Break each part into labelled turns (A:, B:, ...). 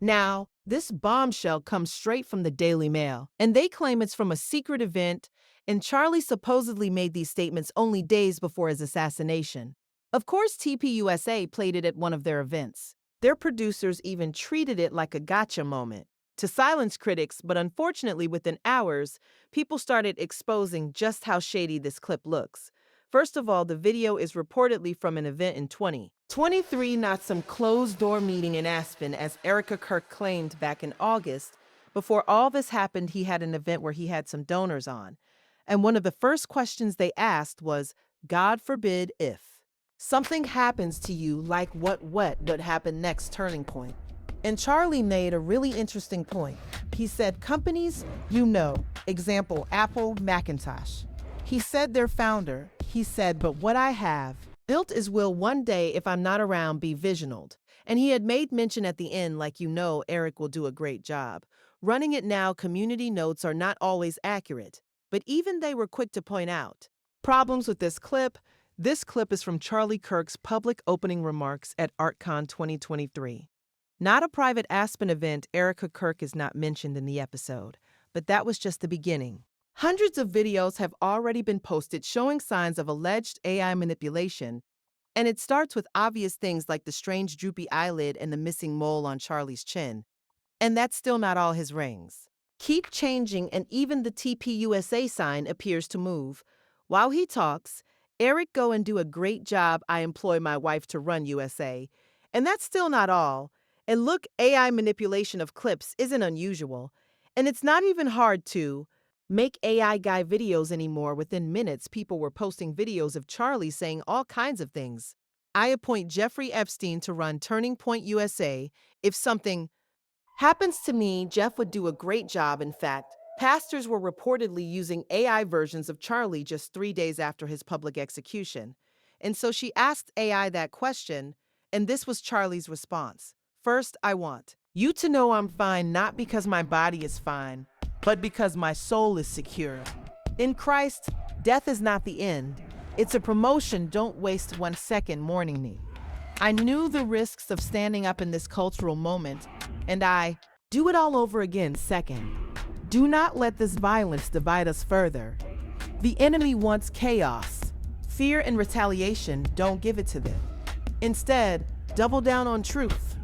A: Now, this bombshell comes straight from the Daily Mail, and they claim it's from a secret event, and Charlie supposedly made these statements only days before his assassination. Of course, TPUSA played it at one of their events. Their producers even treated it like a gotcha moment to silence critics, but unfortunately, within hours, people started exposing just how shady this clip looks. First of all, the video is reportedly from an event in 2023, not some closed-door meeting in Aspen, as Erika Kirk claimed back in August. Before all this happened, he had an event where he had some donors on. And one of the first questions they asked was, God forbid if something happens to you, like what would happen next turning point. And Charlie made a really interesting point. He said, companies, example, Apple, Macintosh. He said their founder, but what I have built is will one day, if I'm not around, be visioned. And he had made mention at the end, like Eric will do a great job. Running it now, community notes are not always accurate, but even they were quick to point out problems with this clip. This clip is from Charlie Kirk's public opening remarks at ArtCon 2023. Not a private Aspen event, Erika Kirk is not mentioned in the episode, but that was just the beginning. Hundreds of videos have already been posted showing signs of alleged AI manipulation, and it starts with obvious things like the strange droopy eyelid and the missing mole on Charlie's chin. And that's still not all his rings. Keep changing, and even the TPUSA sign appears to move. While he talks, Eric go and do a great job. I employ my wife to run USA. And that's still not all. And look, AI manipulation of clips isn't unusual. And it's not even hard to make AI guy videos anymore. Within minutes, people were posting videos of Charlie saying all kinds of things. I appoint Jeffrey Epstein to run Turning Point USA. If something happens to me, Jeff would do a great job. In fact, pastors were reportedly using AI versions of Charlie just 3 days after his public execution. And so she asked AI that question, and this was Charlie's response. First, I want you to know I'm fine, not because my body is fine, but because my soul is secure. In Christ, death is not the end. It's a promotion. Don't waste 1 second mourning me. I knew the risks of standing up in this cultural moment, and I do it all over again. Second, do not let this violence divide us further. The enemy wants chaos, fear, and retaliation. Don't give it to them. Instead, double down on truth.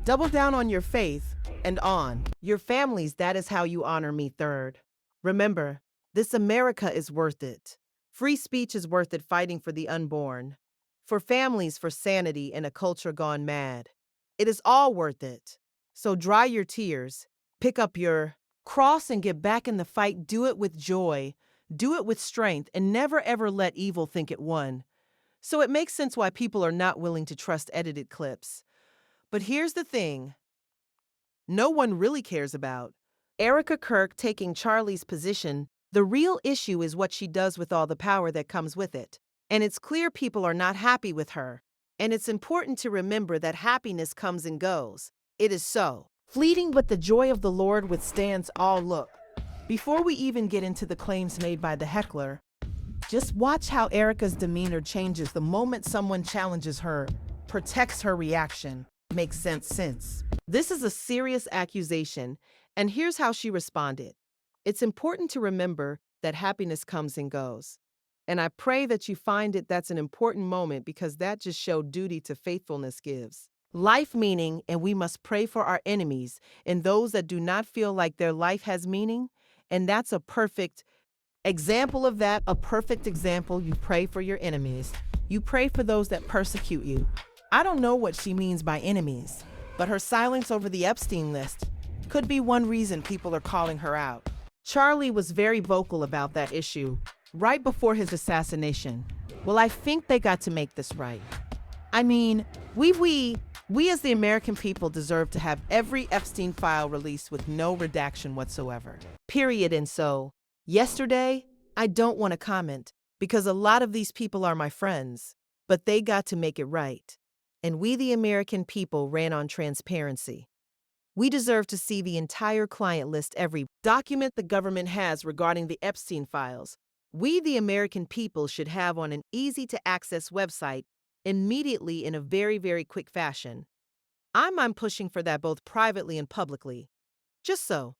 A: Double down on your faith and on your families. That is how you honor me. Third, remember, this America is worth it. Free speech is worth it, fighting for the unborn, for families, for sanity, and a culture gone mad. It is all worth it. So dry your tears, pick up your cross, and get back in the fight. Do it with joy, do it with strength, and never ever let evil think it won. So it makes sense why people are not willing to trust edited clips. But here's the thing no one really cares about Erika Kirk taking Charlie's position. The real issue is what she does with all the power that comes with it. And it's clear people are not happy with her. And it's important to remember that happiness comes and goes. It is so fleeting, but the joy of the Lord withstands all. Look, before we even get into the claims made by the heckler, just watch how Erika's demeanor changes the moment someone challenges her, protects her reaction. Makes sense. This is a serious accusation, and here's how she responded. It's important to remember that happiness comes and goes. And I pray that you find it. That's an important moment, because that just showed duty to faithfulness gives life meaning, and we must pray for our enemies and those that do not feel like their life has meaning. And that's a perfect example of that, a perfect example. You pray for your enemies. You pray for those that persecute you. I don't know what she means by enemies, but her silence over the Epstein list could be one reason people are calling her out. Charlie was very vocal about that issue right before his assassination. Well, I think they got to make this right. I mean, we as the American people deserve to have every Epstein file released with no redaction whatsoever. Period. And so, yesterday, I don't want to comment because a lot of these people are my friends, but they got to make it right. And we, the American people, ran on transparency. We deserve to see the entire client list, every document the government has regarding the Epstein files. We, the American people, should have on an easy-to-access website immediately in a very, very quick fashion. I'm pushing for that both privately and publicly. Just so.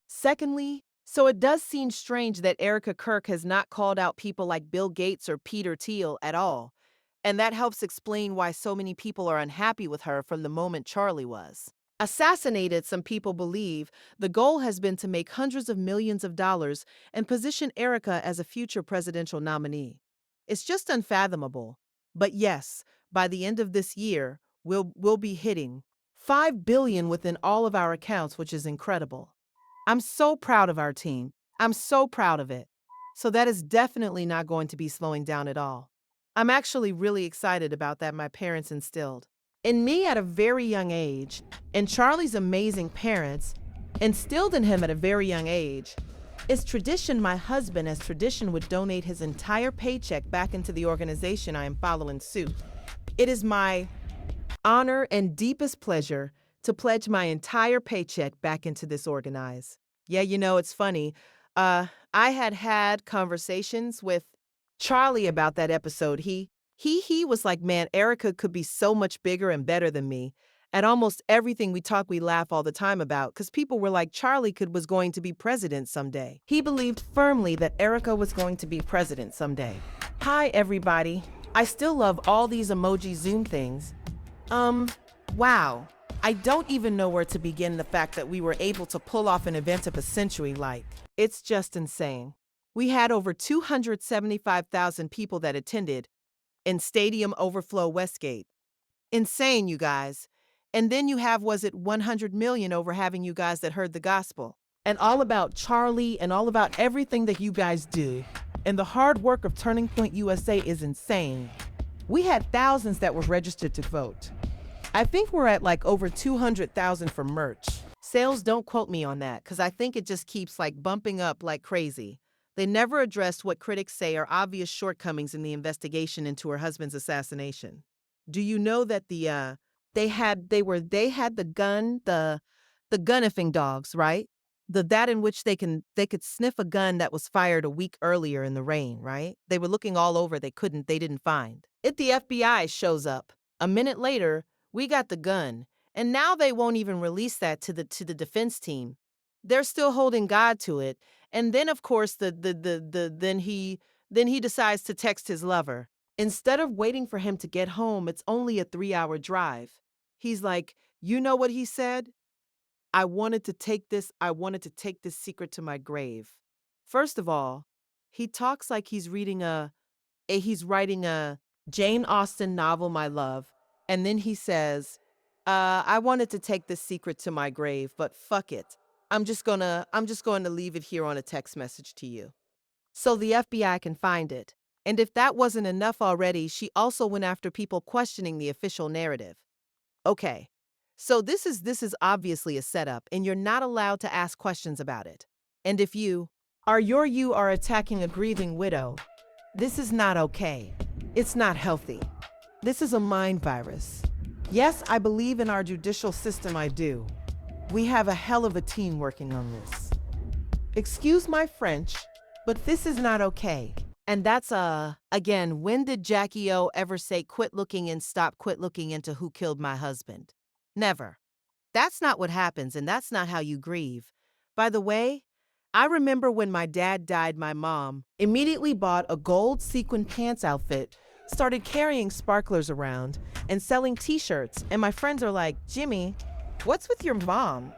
A: Secondly, so it does seem strange that Erika Kirk has not called out people like Bill Gates or Peter Thiel at all. And that helps explain why so many people are unhappy with her from the moment Charlie was assassinated. Some people believe the goal has been to make hundreds of millions of dollars and position Erika as a future presidential nominee. It's just unfathomable. But yes, by the end of this year, we'll be hitting 5 billion within all of our accounts, which is incredible. I'm so proud of our team. I'm so proud of it. So that is definitely not going to be slowing down at all. I'm actually really excited about that my parents instilled in me at a very young age, and Charlie's amazing parents instilled in him at a very young age. It's tradition my husband, as tradition, would donate his entire paycheck back into the organization I am following suit. It is my honor and deepest pleasure to pledge my entire paycheck back into this organize. Yeah, it's funny. I had conversations with Charlie about that episode. He was like, man, Erica could be so much bigger and better than me. At almost everything we talk, we laugh all the time about, because people were like, Charlie could was going to be president someday. He believed firmly that Erica was going to be president someday. Hi, everybody. I still love all these emoji Zoom things. Wow. I don't even know where to begin the fact that we were able to pull off an event of a century like. It's just insane. We had over 275,000 people that attended in Stadium Overflow Westgate. Insane, you guys. And then you have, was it 100 million over having you guys that heard the gospel? And all about Charlie and all about everything that you guys do. And the hard work of Turning Point USA is insane. We had thousands that were registered to vote. I think we're at like over 200,000 for merch. Sales, don't quote me on that, because I think it just keeps like bumping up like crazy. They never addressed what critics say are obvious shortcomings in the investigation into her husband's assassination. Do you know that they had the gunnifing dogs, right? That in which they could sniff a gun that was fired a week earlier in the rain, right? They were looking all over, they didn't find it. The FBI shows up. A minute later, we got the gun, and now they won't even release that to the defense team. They're still holding God to it. And then of course then he decides to text his lover. Instead of waiting for him to get home, it's only a 3-hour drive. He's like, "You know what he said? I wanted to take this secret to my grave." First of all, he talks like he's writing a Jane Austen novel, my love. And then he says, I wanted to take this secret to my grave, but fuck it. I'm just going to leave it here on a text message to you, so the FBI can find it. And if that wasn't enough already, she also went after people questioning the official narrative. Okay. So this is obviously a setup, and you're not allowed to ask questions about it. And if you are attacking a grieving widow, this is not okay. It's not healthy. This is a mind virus. Yes, I believe in our judicial system, I do. We have a hell of a team working on this. Excuse my French, but this is not okay. And that's again, when did Jackie O ever say quit looking into who killed my husband? Never. That's not what happens, and that's not how you grieve. By the way, I remember when my dad died, my mom immediately bought a gold sequin pants outfit, started carrying sparklers around, and selling t-shirts. And my friends are like, Jimmy, what's with your mom?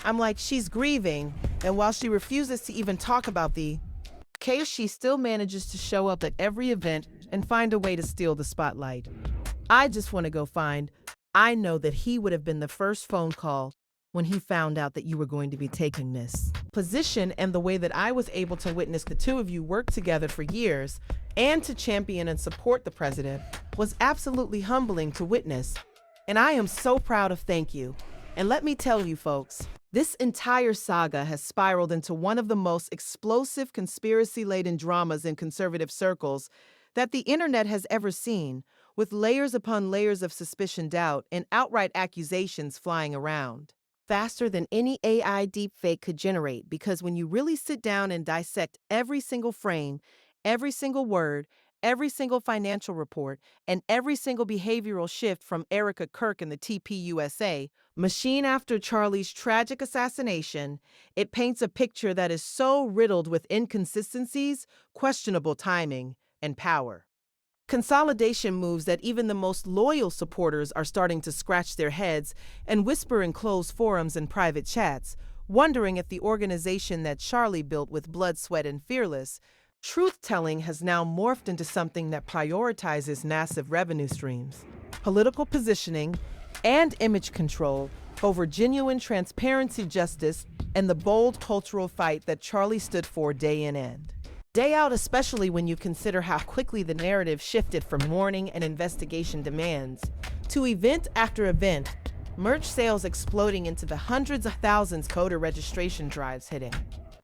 A: I'm like, she's grieving, and while she refuses to even talk about the case, she still manages to show up at every event and find a way to steal the spotlight. I just want to go find. I know that he would have been the first phone call when he found out that you were going to be taking this position, and the way that I was able to witness the two of you work together for years and to champion and support the president was absolutely humbling to witness. And I am so proud of. Thank you. And let me tell you folks, this entire saga has spiraled into one of the most explosive conspiracy-laden dramas in conservative circles that the internet has ever seen, with layers upon layers of suspicion, doubt, and outright accusations flying around faster than any AI deepfake could generate. Because when you really sit down and dissect every single frame, every single word, every single financial report and every single behavioral shift from Erika Kirk in the TPUSA machine after Charlie's tragic assassination, it paints a picture that is so riddled with inconsistencies, questionable timing, and power. Consolidation moves that even the most loyal supporters are starting to scratch their heads and whisper in closed forums and private chats, wondering if the organization that Charlie built with blood, sweat, and fearless truth-telling has now morphed into something that prioritizes massive revenue streams, political positioning, and image control over genuine transparency, justice, and the bold cultural fight that Charlie stood for day in and day out, especially when you consider how quickly the narrative shifted from warning and investigation demands to event after event, merch sales exploding into the hundreds of thousands, coder registration drives hitting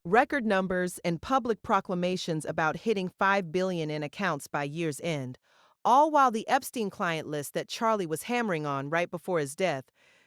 A: record numbers, and public proclamations about hitting 5 billion in accounts by year's end, all while the Epstein client list that Charlie was hammering on right before his death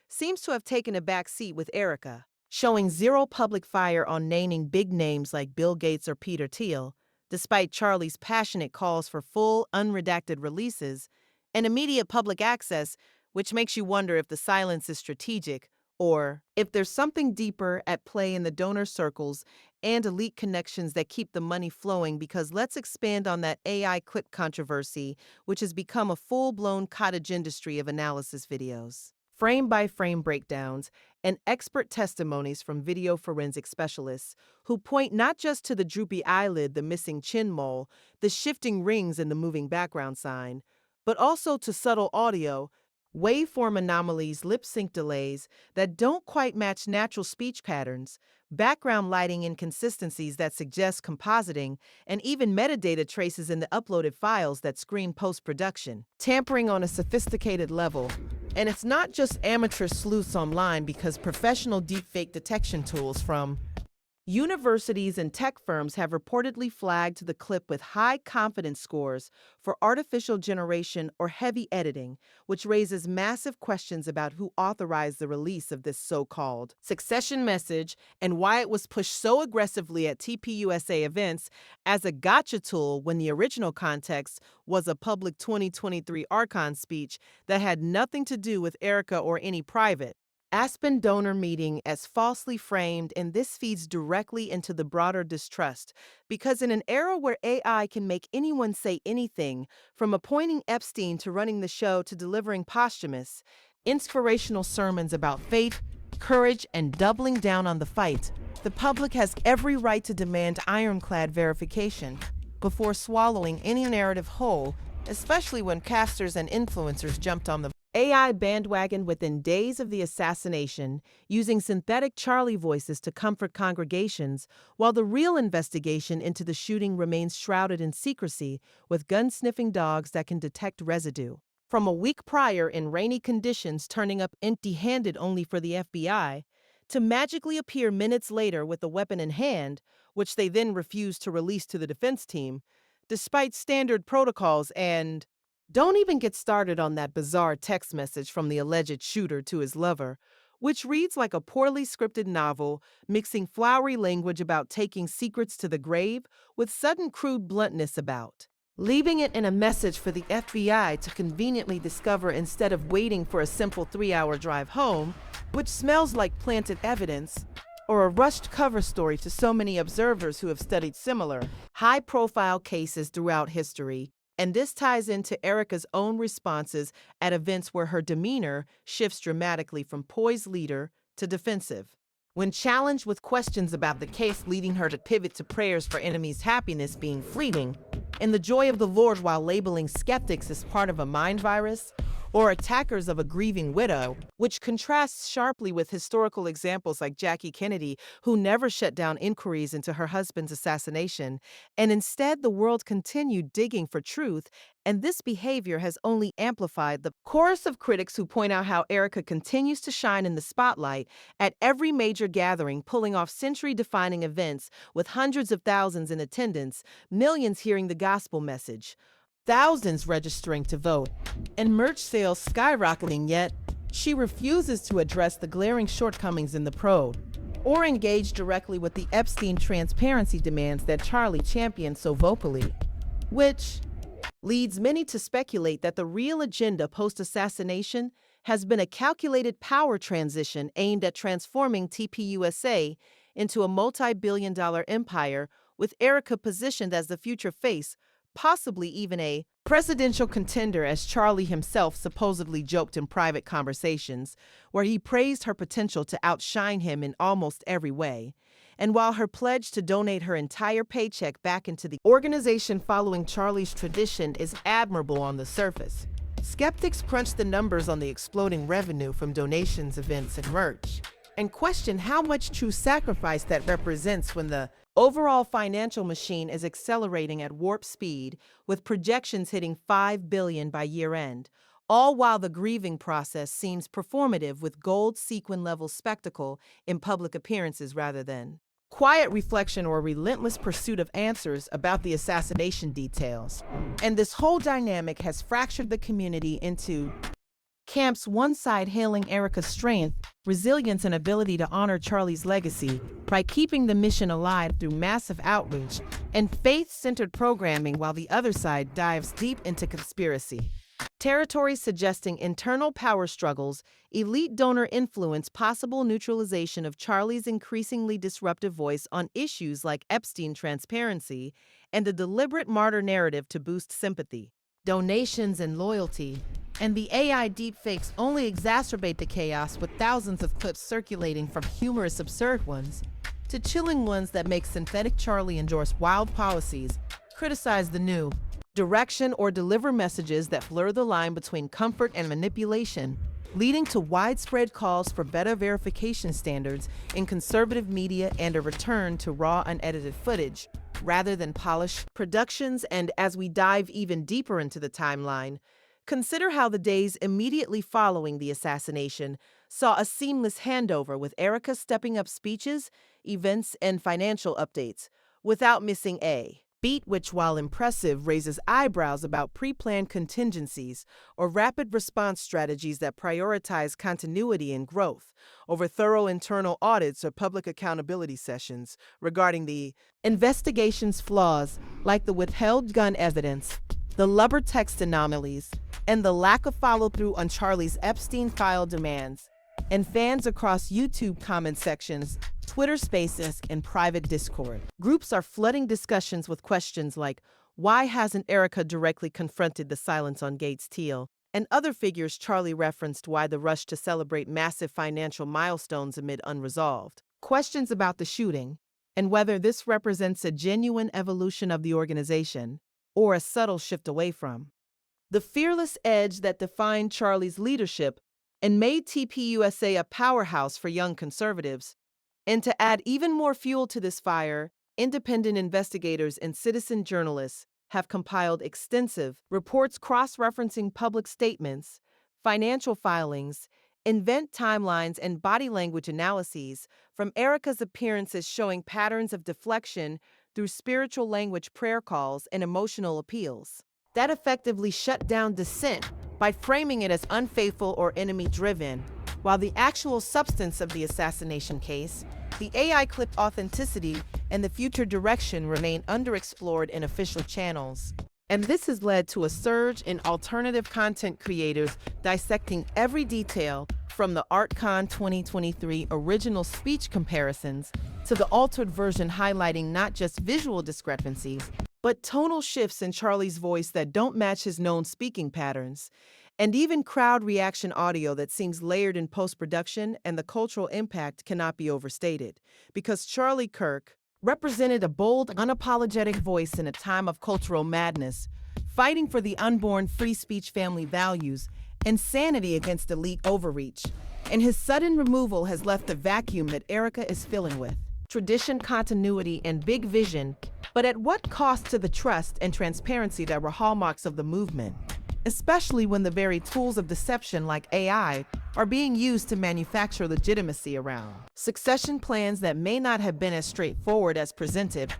A: seems to have taken a back seat with Erika, showing zero public fire on naming big names like Bill Gates or Peter Thiel, despite Charlie's passionate calls for full, unredacted releases and immediate public access, which makes you wonder if the silence is strategic or if there's something deeper at play in the donor circles and elite connections that keep the money flowing. Because let's expand on that AI clip controversy, which has become a full-blown cottage industry of analysis videos, frame-by-frame breakdowns, and expert testimonies from video forensic specialists who point not just to the droopy eyelid, the missing chin mole, the shifting rings, and the moving background sign, but also to subtle audio, waveform anomalies, lip sync delays that don't quite match natural speech patterns, background lighting inconsistencies that suggest compositing, and even metadata traces in the uploaded files that scream post-production, tampering on a sophisticated level. And it's not just amateur sleuths online, because professional deepfake detection tools from universities and tech firms have reportedly flagged the clip with high confidence scores for artificial generation or heavy editing, which raises massive questions about who authorized the release of this so-called succession message and why it was pushed so aggressively at TPUSA events as a gotcha tool when the original context was a public 2023 Archon speech that had nothing to do with Erika or any private Aspen donor meeting, as falsely framed, and this feeds directly into the broader distrust, because in an era where AI can make anyone say anything, from appointing Epstein to running the show to delivering posthumous, inspirational sermons about faith, courage, and doubling down on the fight, the public has every right to demand ironclad verification before swallowing any narrative whole, especially when casters and influencers jumped on the AI bandwagon within days of the assassination, using synthetic Charlie voices to comfort congregations, while the real investigation into the shooting remains shrouded in secrecy, with gun-sniffing dogs that can detect residue from a week prior in rainy conditions, turning up empty-handed only for the FBI, to magically appear minutes later with a weapon in hand, which they then refuse to release to the defense team, despite standard protocols. And don't even get started on that bizarre text message from the alleged shooter to his lover, which reads like a poorly scripted novel, mixing flowery language about taking secrets to the grave with sudden crude bluntness about leaving it in a message for the FBI to conveniently discover instead of waiting for a simple 3-hour drive home, which smells like planted evidence, or a rushed cover story to so many observers who have studied similar high-profile cases throughout history. And this ties into Erika's own responses at events where her demeanor shifts dramatically from poised leader to defensive. When challenged with questions about the case, leading her to pivot to prayers for enemies' happiness being fleeting, and the joy of the Lord, while labeling skeptics as part of a mind virus or attackers of a grieving widow, which contrasts sharply with historical examples like Jackie Kennedy, who never shut down inquiries into her husband's assassination, and instead the world continued digging for truth, and this behavior has only amplified the chorus of critics who point out how Erika continues to shine in the spotlight at every major gathering, pulling off century-defining events with hundreds of thousands in attendance, millions hearing the gospel message, thousands registering to vote, and merch sales skyrocketing, yet she refuses to address the glaring shortcomings in the probe or engage directly with the Epstein transparency demands that Charlie championed so vocally, which leads many to speculate that the real agenda post-assassination has been a calculated power transition aimed at transforming TPUSA into a multi-billion-dollar empire, with Erika positioned as the future face, possibly even a presidential contender, as Charlie himself supposedly joked in private conversations, where he praised her potential to outshine him in almost every way. And while her pledge to donate her entire paycheck back into the organization following Charlie's tradition is admirable on the surface, skeptics crunch the numbers on the exploding revenue from donations, events, and merch, and question how much true sacrifice that represents when the overall financial machine is accelerating at warp speed, with projections hitting $5 billion by year-end, all while the grieving process seems performative, with gold sequin-level spectacle in public appearances rather than quiet reflection or relentless pursuit of answers about the assassination details. And this whole dynamic has fractured the community into camps, one side hailing Erika's strength, resilience, and ability to honor Charlie's legacy by keeping the mission alive through massive outreach and faith-centered programming, while the other side dives deep into conspiracy territory, suggesting internal power struggles, elite donor influence, possible neutralization of Charlie's increasingly disruptive voice on issues like Epstein transparency, and a deliberate martyr narrative to boost sympathy, donations, and loyalty. And the AI deepfakes only exacerbate the chaos, with thousands of clips circulating, from humorous absurd ones to chilling ones that make synthetic Charlie endorse wild policies, criticize the new direction, or deliver messages that blur the line between comfort and manipulation, leading to widespread calls for better verification standards in conservative media and a return to raw, unedited footage rather than polished productions. And as we dive even deeper into the timeline, consider how the days immediately following the assassination saw a seamless handover, with Erika stepping up speeches, events, and financial updates without missing a beat, which, while impressive, raises eyebrows about pre-planned contingencies or rapid response strategies that prioritize continuity and growth over thorough internal audits or public accountability sessions regarding the investigation's flaws, like the withheld gun evidence, the Lubber text anomalies, and the lack of follow-through on Charlie's Epstein file demands. And fans across YouTube comment sections, Twitter Spaces, and private Discord groups are flooding discussions with questions like, why hasn't Erika directly confronted the silence on Gates Teal and other figures Charlie referenced? Why the rush to celebrate massive financial milestones amid unresolved questions about the shooting, and whether this represents a genuine evolution of the organization or a subtle shift away from the fearless edge that defined Charlie's leadership and made TPUSA a powerhouse for young conservatives. And to add even more fuel to this fire, independent investigators and citizen journalists have compiled extensive reports cross-referencing public statements, financial filings, event timelines, and body language analyses from Erika's appearances, showing patterns of deflection through spiritual language, prayer calls, and emotional appeals that effectively shut down dissent by framing it as unfaithful or enemy-driven, while the actual substance of the assassination case, the AI clip authenticity, and the future direction remain underexplored in official channels. And this has led to a surge in alternative content creators dissecting every detail, from the ArtCon 2023 original speech comparisons to the altered version highlighting not just visual discrepancies, but tonal shifts in Charlie's voice that don't match his known speaking patterns, and even crowd reaction audio that seems layered in post-production. And the cultural impact cannot be overstated, because Charlie Kirk represented a bold, unapologetic voice in a time of cultural madness, fighting for the unborn free speech, family values, and sanity against elite overreach. And his sudden removal has left a vacuum that Erika is filling with tradition, continuity, and big vision, but at what cost to the trust and transparency that were hallmarks of the movement, especially when the very tools of deception like AI are being used to manufacture legitimacy around succession plans that may not have been as straightforward as presented.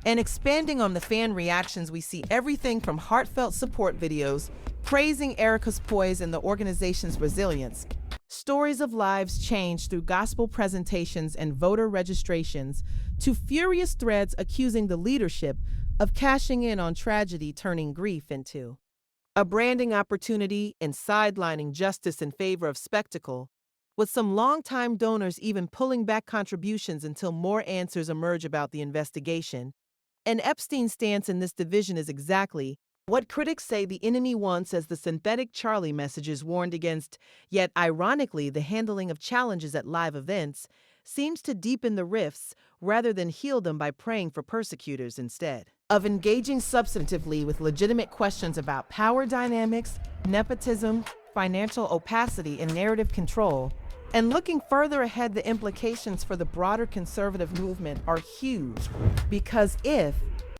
A: And expanding on the fan reactions, we see everything from heartfelt support videos praising Erika's poise and the organization's resilience, stories of lives changed through gospel presentations and voter registrations, to furious threads accusing the leadership of cashing in on tragedy, turning grief into a branding opportunity and sidelining justice in favor of spectacle, with some longtime donors even pulling back contributions until more answers emerge about the investigation. And Epstein's stance in this division is exactly what critics say the enemy wants, as the synthetic Charlie messages warned against. Yet, ironically, the handling of challenges at live events seems to deepen the rifts rather than heal them by praying for persecutors instead of engaging substantively with legitimate questions about power dynamics, nepotism, financial opacity, and narrative control. And looking further ahead, the implications for the broader conservative movement are huge, because if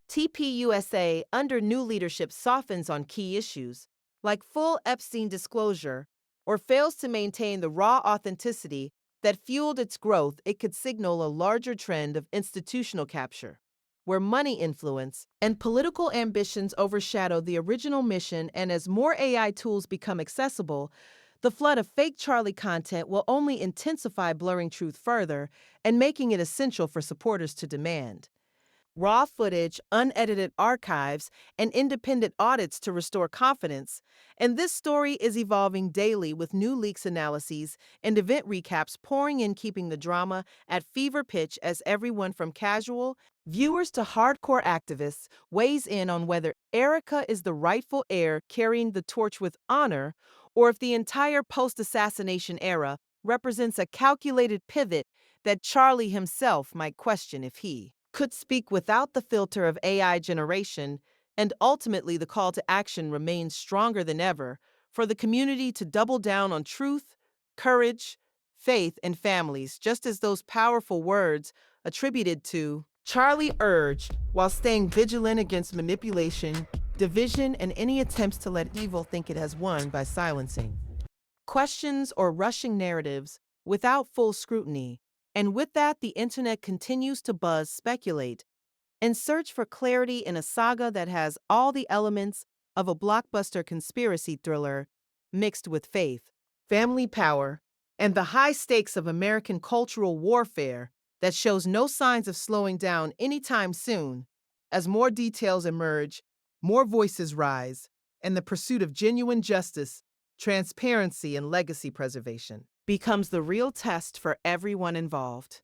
A: TPUSA under new leadership softens on key issues, like full Epstein disclosure, or fails to maintain the raw authenticity that fueled its growth, it could signal a larger trend of institutional capture, where money influence and political ambitions overshadow the original mission. And as more AI tools become accessible, the flood of fake Charlie content will only intensify, blurring truth further and making it essential for supporters to demand raw footage, unedited archives, and independent audits to restore confidence. And this story is evolving daily, with new leaks, analyses, and event recaps pouring in, keeping the drama at fever pitch as everyone from casual viewers to hardcore activists weighs in on whether Erika is the rightful heir, carrying the torch with honor, or if the entire post-assassination era represents a calculated pivot that Charlie himself might question if he could speak without the filter of AI generation. And ultimately, the call to action remains stronger than ever for the community to double down on truth, courage, faith, and families, just as those powerful words attributed to Charlie urged, while staying vigilant against manipulation, division, and any attempts to let evil think it has won by silencing questions or rushing narratives without full scrutiny. And with that, the internet continues to buzz, speculate, and search for clarity in a saga that has all the elements of a blockbuster conspiracy thriller mixed with faith, family power, and the high stakes of American cultural warfare that shows no signs of slowing down anytime soon. As more details emerge, more voices rise, and the pursuit of genuine justice, transparency, and legacy preservation becomes the real test for everyone involved.